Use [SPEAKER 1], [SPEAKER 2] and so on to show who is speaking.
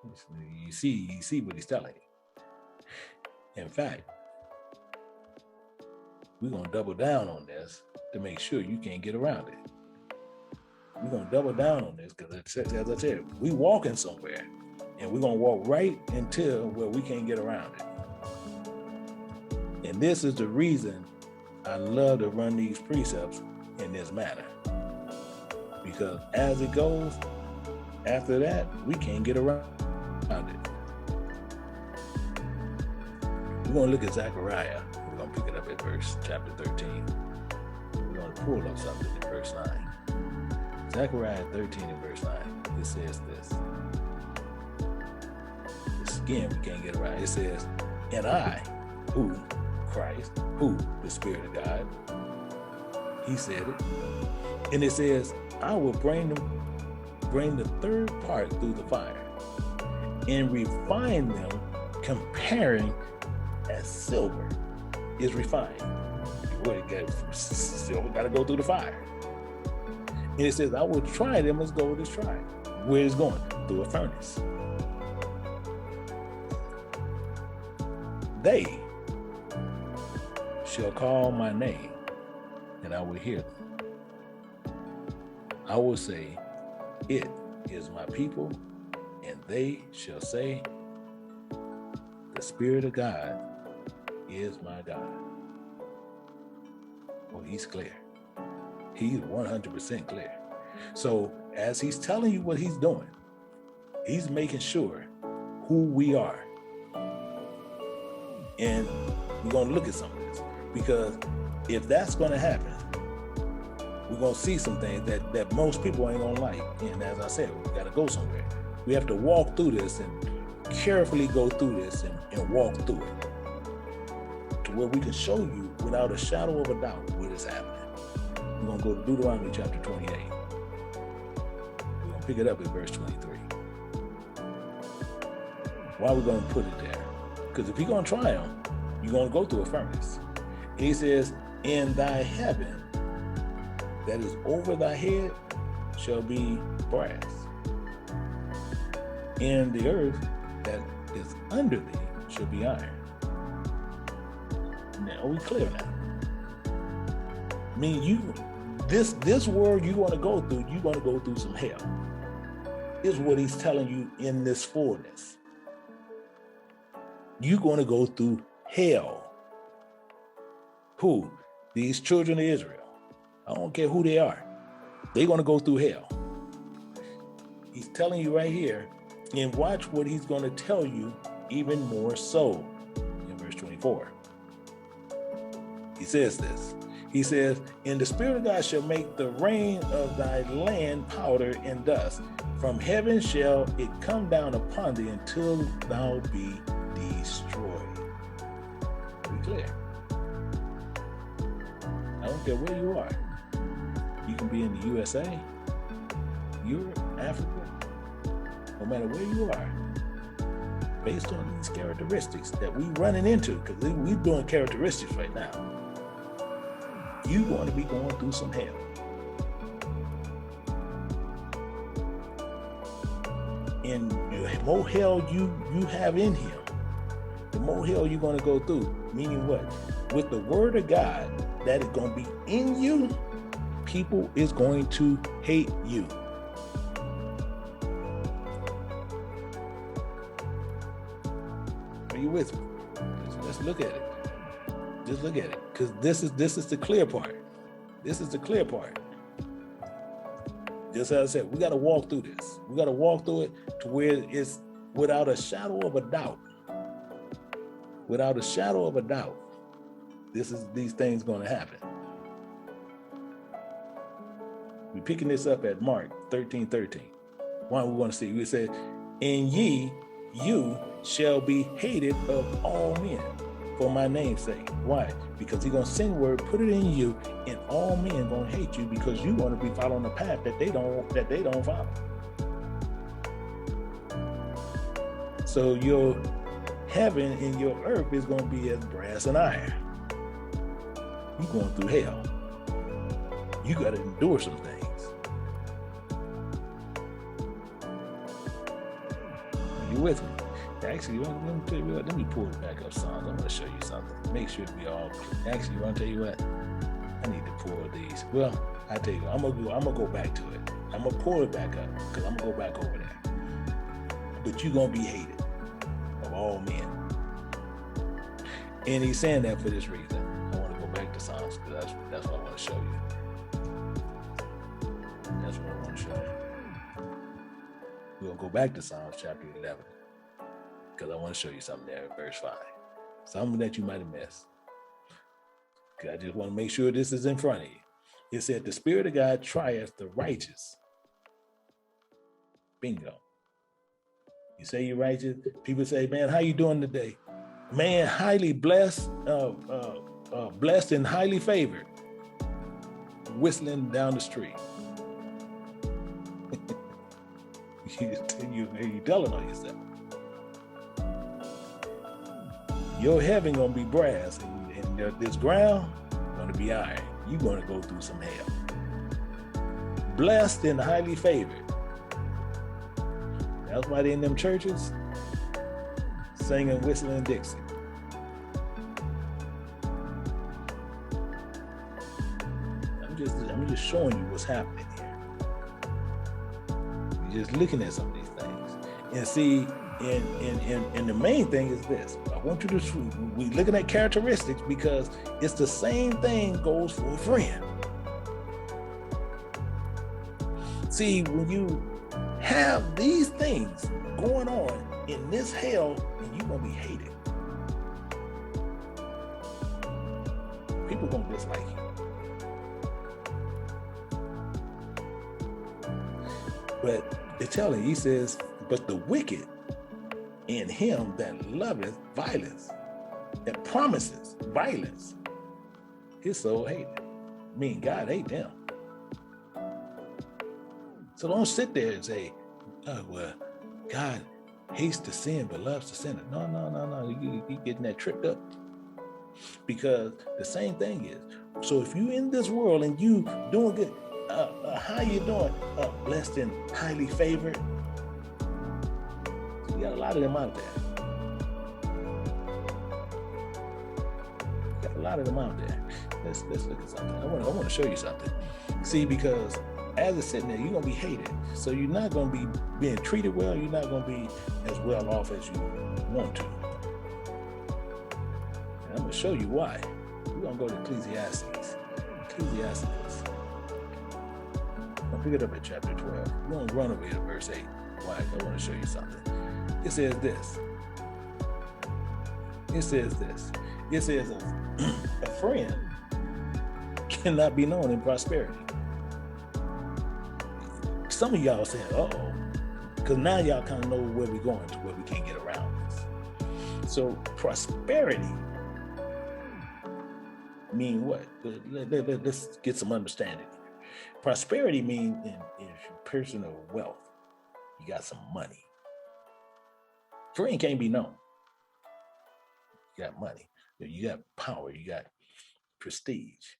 [SPEAKER 1] You see what he's telling you. In fact, we're going to double down on this to make sure you can't get around it. We're going to double down on this because, as I said, we walking somewhere and we're going to walk right until where we can't get around it. And this is the reason I love to run these precepts in this manner. Because as it goes, after that, we can't get around it. We're going to look at Zechariah. We're going to pick it up at chapter 13. We're going to pull up something in verse 9. Zechariah 13 and verse 9. It says this. Again, we can't get around. It says, and I, who, Christ, who, the Spirit of God, he said it. And it says, I will bring the third part through the fire and refine them, comparing as silver is refined. Silver got to go through the fire. And it says, I will try them as gold is tried. Where it's going? Through a furnace. They shall call my name, and I will hear them. I will say, it is my people, and they shall say, the Spirit of God is my God. Oh, he's clear. He's 100% clear. So as he's telling you what he's doing, he's making sure who we are. And we're going to look at some of this, because if that's going to happen, we're going to see some things that most people ain't going to like. And as I said, we got to go somewhere. We have to walk through this and carefully go through this and walk through it to where we can show you without a shadow of a doubt what is happening. We're going to go to Deuteronomy chapter 28. We're going to pick it up at verse 23. Why are we going to put it there? Because if you're going to try them, you're going to go through a furnace. And he says, in thy heaven that is over thy head shall be brass. In the earth that is under thee shall be iron. Now, are we clear now? I mean, this world you're going to go through, you're going to go through some hell. Is what he's telling you in this fullness. You're going to go through hell. Who? These children of Israel. I don't care who they are. They're going to go through hell. He's telling you right here, and watch what he's going to tell you even more so in verse 24. He says this. He says, and the Spirit of God shall make the rain of thy land powder and dust. From heaven shall it come down upon thee until thou be destroyed. Be clear. I don't care where you are. You can be in the USA, Europe, Africa, no matter where you are, based on these characteristics that we're running into, because we're doing characteristics right now. You're going to be going through some hell. And the more hell you have in him, the more hell you're going to go through. Meaning what? With the word of God that is going to be in you, people is going to hate you. Are you with me? Let's look at it. Just look at it. Because this is the clear part. This is the clear part. Just as I said, we got to walk through this. We got to walk through it to where it's without a shadow of a doubt. Without a shadow of a doubt, these things going to happen. We're picking this up at Mark 13:13. Why we want to see? We said, and you shall be hated of all men for my name's sake. Why? Because he's going to send word, put it in you, and all men going to hate you because you're going to be following a path that they don't follow. So your heaven and your earth is going to be as brass and iron. You're going through hell. You got to endure some things. You with me? Actually, let me pull it back up, Psalms. I'm going to show you something. Make sure we all. Actually, I want to tell you what. I need to pull these. Well, I tell you, I'm gonna go back to it. I'm gonna pull it back up because I'm gonna go back over there. But you're gonna be hated of all men. And he's saying that for this reason. I want to go back to Psalms because that's what I want to show you. That's what I want to show you. We're gonna go back to Psalms chapter 11 because I want to show you something there in verse 5. Something that you might have missed. I just want to make sure this is in front of you. It said, the Spirit of God trieth the righteous. Bingo. You say you're righteous. People say, man, how you doing today? Man, highly blessed, blessed and highly favored. Whistling down the street. you telling on yourself. Your heaven gonna be brass. And this ground going to be iron. You're going to go through some hell. Blessed and highly favored. That's why they're in them churches singing, whistling Dixie. I'm just showing you what's happening here. You're just looking at some of these things. And see, and the main thing is this. I want you to, we're looking at characteristics because it's the same thing goes for a friend. See, when you have these things going on in this hell, and you're going to be hated. People going to dislike you. But they're telling, he says, but the wicked in him that loveth violence, that promises violence, his soul hated. I mean, God hate them. So don't sit there and say, oh, well, God hates the sin but loves the sinner. No. You're getting that tripped up. Because the same thing is, so if you in this world and you doing good, how you doing? Blessed and highly favored. So you got a lot of them out there. Got a lot of them out there. Let's look at something. I want to show you something. See, because as it's sitting there, you're going to be hated. So you're not going to be being treated well. You're not going to be as well off as you want to. And I'm going to show you why. We're going to go to Ecclesiastes. I'll pick it up at chapter 12. We're going to run over here to verse 8. Why? I want to show you something. It says this. It says a friend cannot be known in prosperity. Some of y'all saying, uh-oh, because now y'all kind of know where we're going to, where we can't get around this. So prosperity mean what? Let's get some understanding. Prosperity means in personal wealth. You got some money. Friend can't be known. You got money. You got power. You got prestige.